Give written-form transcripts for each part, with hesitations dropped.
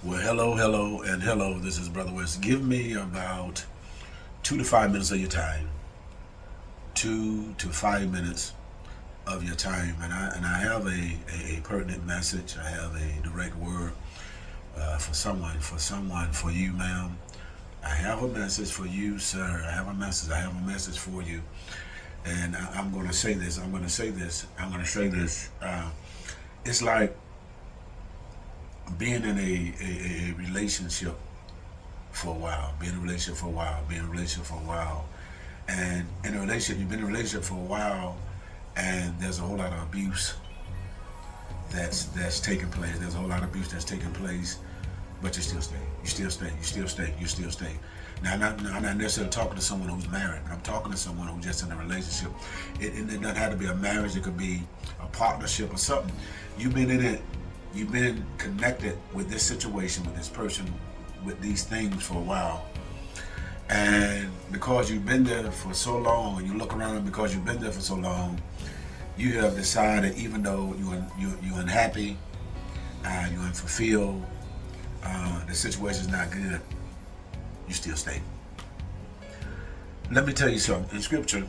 Well, hello, and hello. This is Brother West. Give me about 2 to 5 minutes of your time. 2 to 5 minutes of your time, and I have a pertinent message. I have a direct word for you, ma'am. I have a message for you, sir. I have a message for you, and I'm going to say this. It's like being in a relationship for a while, and in a relationship, you've been in a relationship for a while, and there's a whole lot of abuse that's taking place. There's a whole lot of abuse that's taking place, but you still stay. Now, I'm not necessarily talking to someone who's married. I'm talking to someone who's just in a relationship. It doesn't have to be a marriage. It could be a partnership or something. You've been in it. You've been connected with this situation, with this person, with these things for a while. And because you've been there for so long, and you look around, and because you've been there for so long, you have decided, even though you're unhappy, you're unfulfilled, the situation's not good, you still stay. Let me tell you something. In Scripture,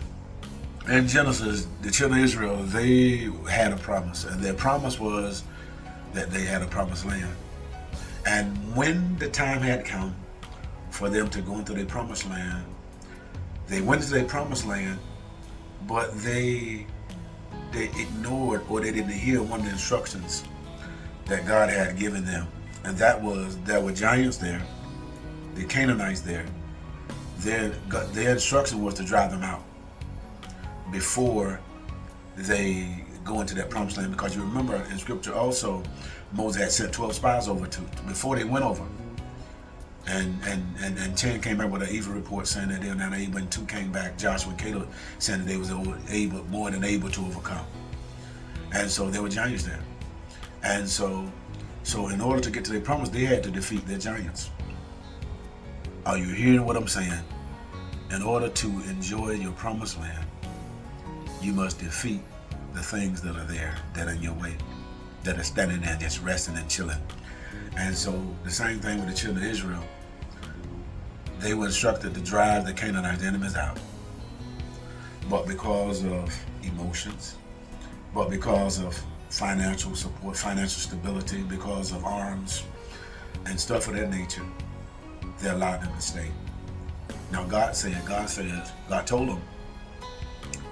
in Genesis, the children of Israel, they had a promise, and their promise was that they had a promised land. And when the time had come for them to go into their promised land, they went into their promised land, but they ignored, or they didn't hear one of the instructions that God had given them. And that was, there were giants there, the Canaanites there. Their instruction was to drive them out before they go into that promised land, because you remember in Scripture also, Moses had sent 12 spies over before they went over. And 10 came back with an evil report saying that they were not able, and 2 came back, Joshua and Caleb, saying that they was more than able to overcome. And so there were giants there. And so in order to get to their promise, they had to defeat their giants. Are you hearing what I'm saying? In order to enjoy your promised land, you must defeat the things that are there, that are in your way, that are standing there just resting and chilling. And so the same thing with the children of Israel. They were instructed to drive the Canaanite enemies out. But because of emotions, but because of financial support, financial stability, because of arms and stuff of that nature, they allowed them to stay. Now God told them,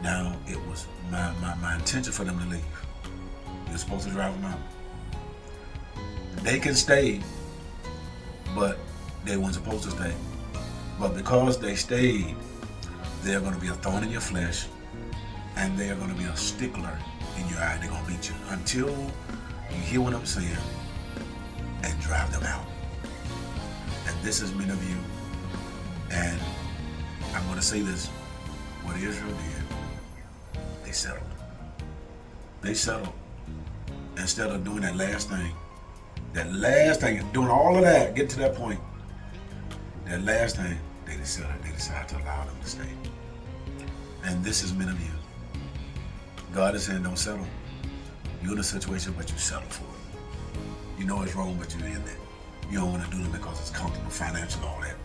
now it was my intention for them to leave. You're supposed to drive them out. They can stay, but they weren't supposed to stay. But because they stayed, they're going to be a thorn in your flesh, and they're going to be a stickler in your eye. They're going to beat you until you hear what I'm saying and drive them out. And this is many of you, and I'm going to say this, what Israel did, they settled. They settled. Instead of doing that last thing, doing all of that, get to that point, that last thing, they decided to allow them to stay. And this is many of you. God is saying, don't settle. You're in a situation, but you settle for it. You know it's wrong, but you're in it. You don't want to do it because it's comfortable, financial, all that.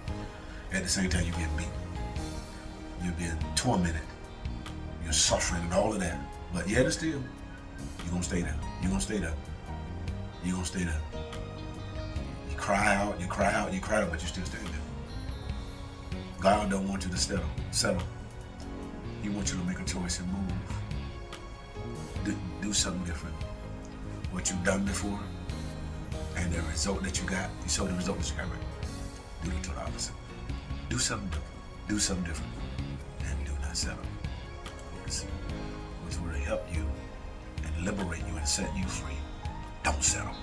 At the same time, you're being beaten. You're being tormented. You're suffering and all of that. But yet and still, you're going to stay there. You're going to stay there. You're going to stay there. You cry out, but you still stay there. God don't want you to settle. He wants you to make a choice and move. Do something different. What you've done before, and the result that you got, you saw the result that you got right. Do the total opposite. Do something different. And do not settle. Which will help you and liberate you and set you free. Don't settle.